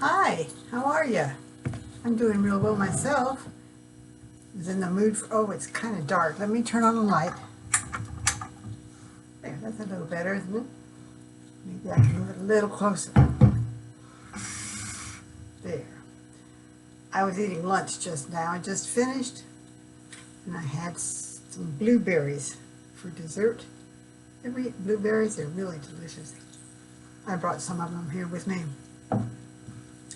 Hi, how are you? I'm doing real well myself. I was in the mood for, oh, it's kind of dark. Let me turn on the light. There, that's a little better, isn't it? Maybe I can move it a little closer. There. I was eating lunch just now. I just finished, and I had some blueberries for dessert. Ever eat blueberries? They're really delicious. I brought some of them here with me.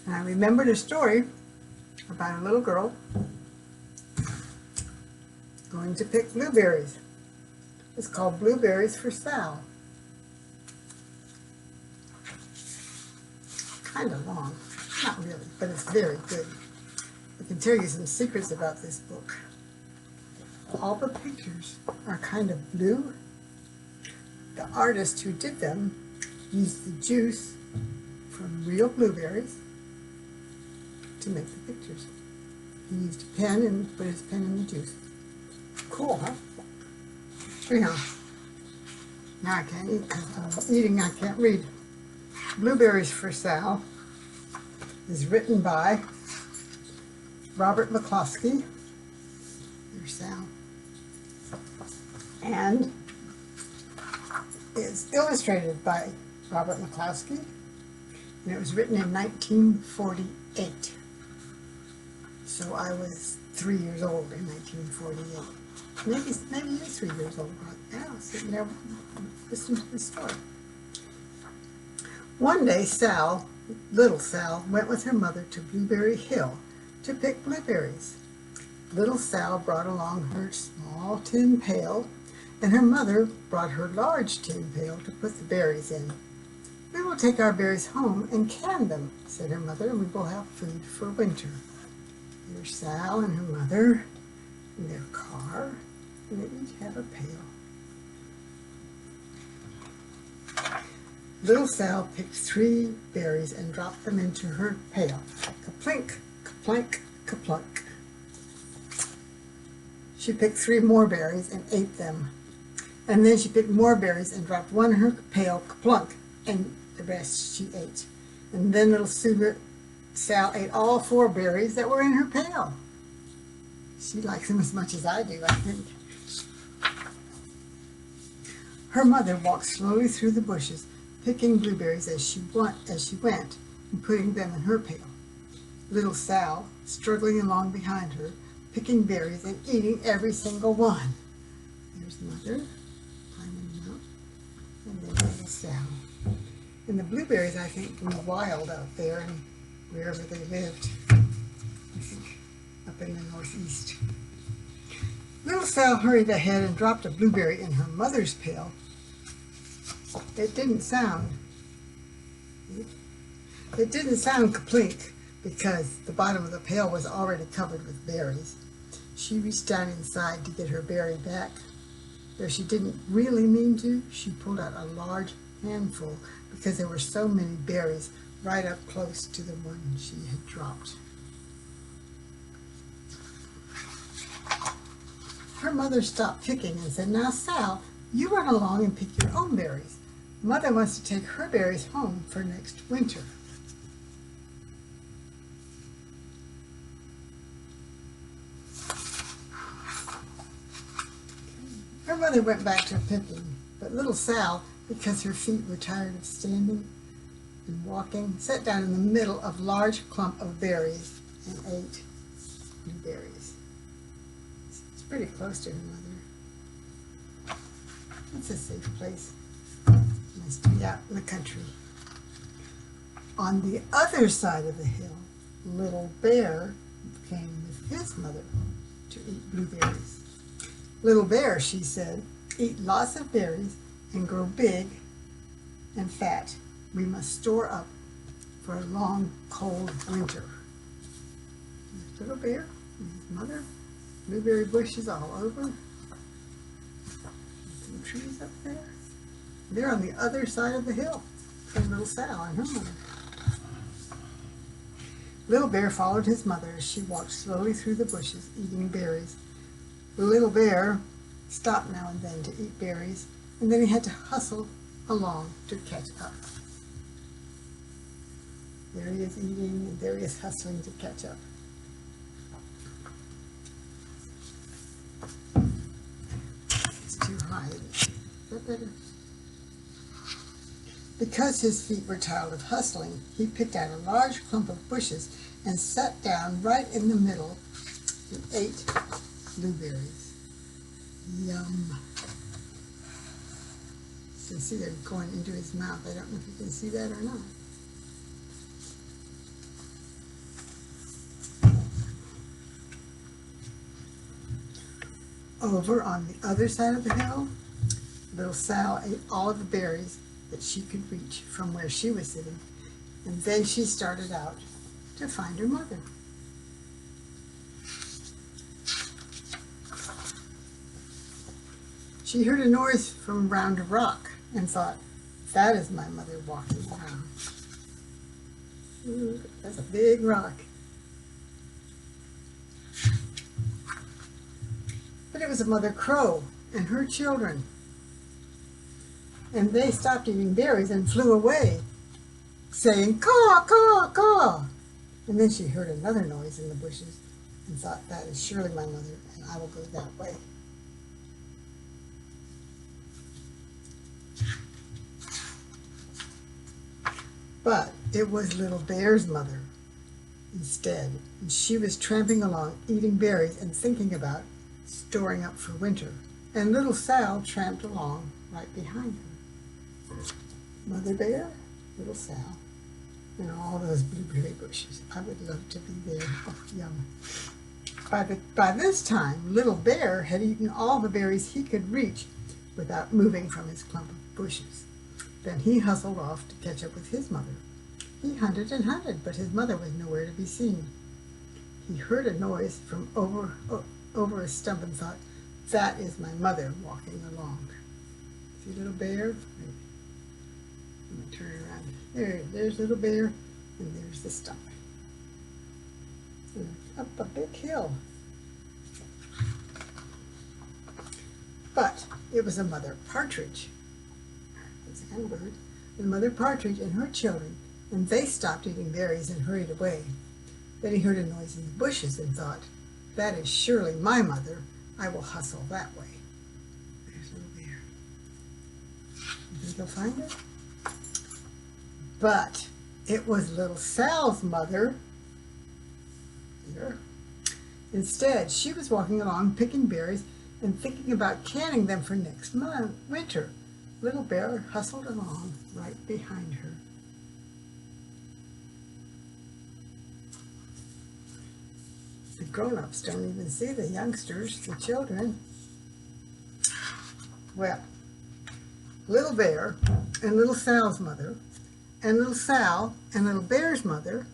And I remembered a story about a little girl going to pick blueberries. It's called Blueberries for Sal. Kind of long, not really, but it's very good. I can tell you some secrets about this book. All the pictures are kind of blue. The artist who did them used the juice from real blueberries to make the pictures. He used a pen and put his pen in the juice. Cool, huh? Anyhow, now I can't eat because I'm eating, I can't read. Blueberries for Sal is written by Robert McCloskey. There's Sal. And is illustrated by Robert McCloskey. And it was written in 1948. So I was 3 years old in 1948. Maybe you're 3 years old right now, sitting there listening to the story. One day, little Sal, went with her mother to Blueberry Hill to pick blueberries. Little Sal brought along her small tin pail, and her mother brought her large tin pail to put the berries in. "We will take our berries home and can them," said her mother, "and we will have food for winter." Here's Sal and her mother in their car, and they each have a pail. Little Sal picked 3 berries and dropped them into her pail. Kaplink, kaplink, kaplunk. She picked 3 more berries and ate them. And then she picked more berries and dropped one in her pail, kaplunk, and the rest she ate. And then little Sal ate all 4 berries that were in her pail. She likes them as much as I do, I think. Her mother walked slowly through the bushes, picking blueberries as she went and putting them in her pail. Little Sal, struggling along behind her, picking berries and eating every single one. There's Mother, climbing them out, and then little Sal. And the blueberries, I think, grew wild out there and wherever they lived. I think up in the northeast. Little Sal hurried ahead and dropped a blueberry in her mother's pail. It didn't sound kaplink because the bottom of the pail was already covered with berries. She reached down inside to get her berry back. Though she didn't really mean to, she pulled out a large handful because there were so many berries right up close to the one she had dropped. Her mother stopped picking and said, "Now, Sal, you run along and pick your own berries. Mother wants to take her berries home for next winter." Her mother went back to picking, but little Sal, because her feet were tired of standing and walking, sat down in the middle of a large clump of berries and ate blueberries. It's pretty close to her mother. It's a safe place. Nice to be out in the country. On the other side of the hill, Little Bear came with his mother to eat blueberries. "Little Bear," she said, "eat lots of berries and grow big and fat. We must store up for a long, cold winter." There's Little Bear and his mother. Blueberry bushes all over. Some trees up there. They're on the other side of the hill from Little Sal and her mother. Little Bear followed his mother as she walked slowly through the bushes, eating berries. Little Bear stopped now and then to eat berries, and then he had to hustle along to catch up. There he is eating, and there he is hustling to catch up. It's too high. Is that better? Because his feet were tired of hustling, he picked out a large clump of bushes and sat down right in the middle and ate blueberries. Yum. You can see they're going into his mouth. I don't know if you can see that or not. Over on the other side of the hill, little Sal ate all of the berries that she could reach from where she was sitting, and then she started out to find her mother. She heard a noise from around a rock and thought, that is my mother walking around. Ooh, that's a big rock. But it was a mother crow and her children. And they stopped eating berries and flew away, saying, caw, caw, caw. And then she heard another noise in the bushes and thought, that is surely my mother, and I will go that way. But it was Little Bear's mother instead, and she was tramping along, eating berries and thinking about storing up for winter. And Little Sal tramped along right behind her. Mother Bear, Little Sal, and all those blueberry bushes. I would love to be there. Oh, yum. By this time, Little Bear had eaten all the berries he could reach without moving from his clump of bushes. Then he hustled off to catch up with his mother. He hunted and hunted, but his mother was nowhere to be seen. He heard a noise from over a stump and thought, that is my mother walking along. See Little Bear? I'm going to turn around. There's Little Bear, and there's the stump. And up a big hill. But it was a mother partridge. It's a bird. And Mother Partridge and her children, and they stopped eating berries and hurried away. Then he heard a noise in the bushes and thought, that is surely my mother. I will hustle that way. There's Little Bear. You think he'll find her? But it was Little Sal's mother. Here. Instead, she was walking along picking berries and thinking about canning them for next winter. Little Bear hustled along right behind her. The grown-ups don't even see the youngsters, the children. Well, Little Bear and Little Sal's mother, and Little Sal and Little Bear's mother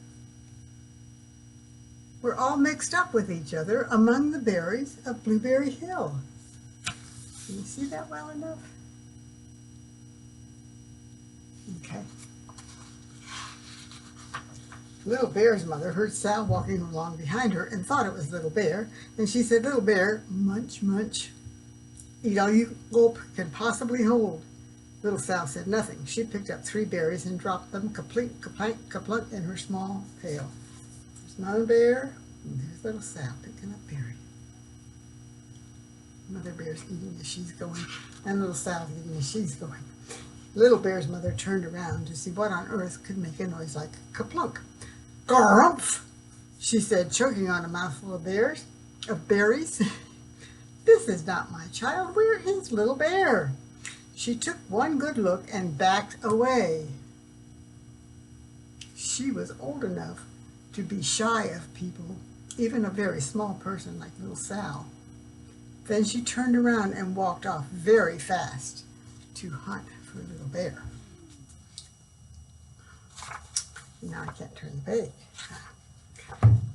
were all mixed up with each other among the berries of Blueberry Hill. Can you see that well enough? Okay. Little Bear's mother heard Sal walking along behind her and thought it was Little Bear, and she said, Little Bear, munch, munch, eat all you gulp can possibly hold. Little Sal said nothing. She picked up 3 berries and dropped them kaplink, kaplank, kaplunk in her small pail. There's Mother Bear, and there's Little Sal picking up berries. Mother Bear's eating as she's going, and Little Sal's eating as she's going. Little Bear's mother turned around to see what on earth could make a noise like kaplunk. Grumph, she said, choking on a mouthful of berries. This is not my child. Where is Little Bear? She took one good look and backed away. She was old enough to be shy of people, even a very small person like Little Sal. Then she turned around and walked off very fast to hunt for Little Bear. Now I can't turn the page.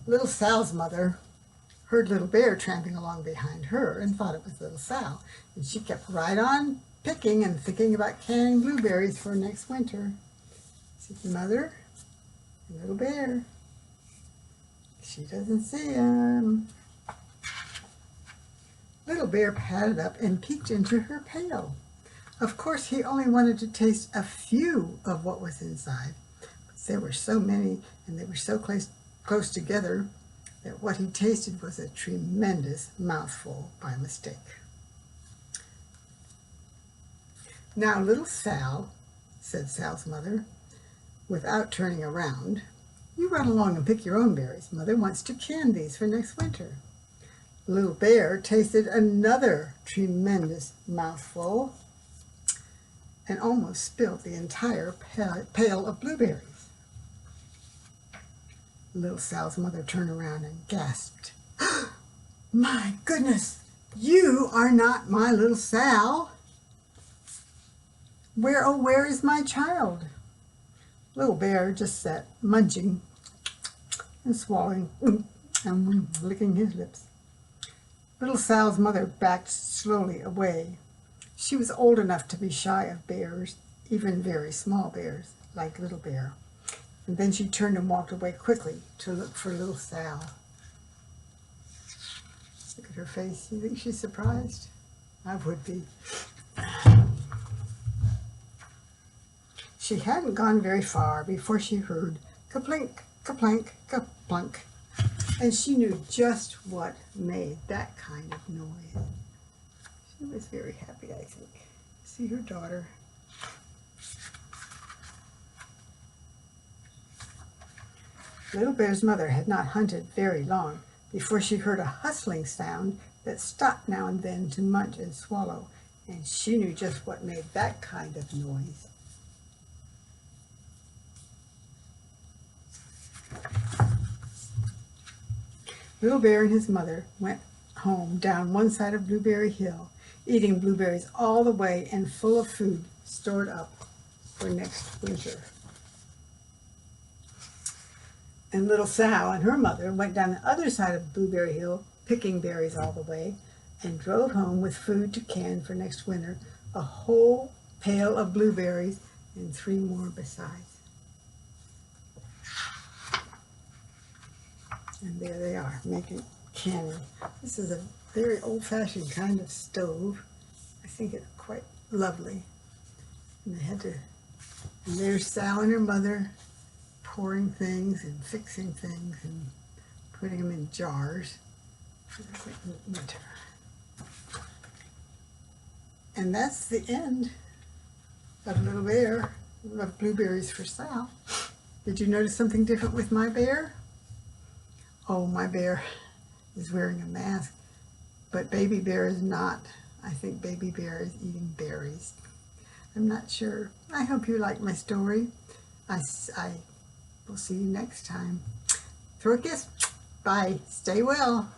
Little Sal's mother heard Little Bear tramping along behind her and thought it was Little Sal, and she kept right on picking and thinking about canning blueberries for next winter. See the mother and Little Bear. She doesn't see him. Little Bear padded up and peeked into her pail. Of course, he only wanted to taste a few of what was inside. There were so many, and they were so close together that what he tasted was a tremendous mouthful by mistake. "Now, little Sal," said Sal's mother, without turning around, "you run along and pick your own berries. Mother wants to can these for next winter." Little Bear tasted another tremendous mouthful and almost spilled the entire pail of blueberries. Little Sal's mother turned around and gasped, "My goodness, you are not my little Sal. Where is my child?" Little Bear just sat munching and swallowing and licking his lips. Little Sal's mother backed slowly away. She was old enough to be shy of bears, even very small bears, like Little Bear. And then she turned and walked away quickly to look for little Sal. Look at her face. You think she's surprised? I would be. She hadn't gone very far before she heard kaplink, kaplank, kaplunk, and she knew just what made that kind of noise. She was very happy, I think, to see her daughter. Little Bear's mother had not hunted very long before she heard a hustling sound that stopped now and then to munch and swallow, and she knew just what made that kind of noise. Little Bear and his mother went home down one side of Blueberry Hill, eating blueberries all the way and full of food stored up for next winter. And little Sal and her mother went down the other side of Blueberry Hill, picking berries all the way, and drove home with food to can for next winter, a whole pail of blueberries and 3 more besides. And there they are, making canning. This is a very old-fashioned kind of stove. I think it's quite lovely. And there's Sal and her mother pouring things and fixing things and putting them in jars for the winter. And that's the end of Little Bear, of Blueberries for Sal. Did you notice something different with my bear? Oh, my bear is wearing a mask, but Baby Bear is not. I think Baby Bear is eating berries. I'm not sure. I hope you like my story. I will see you next time. Throw a kiss. Bye. Stay well.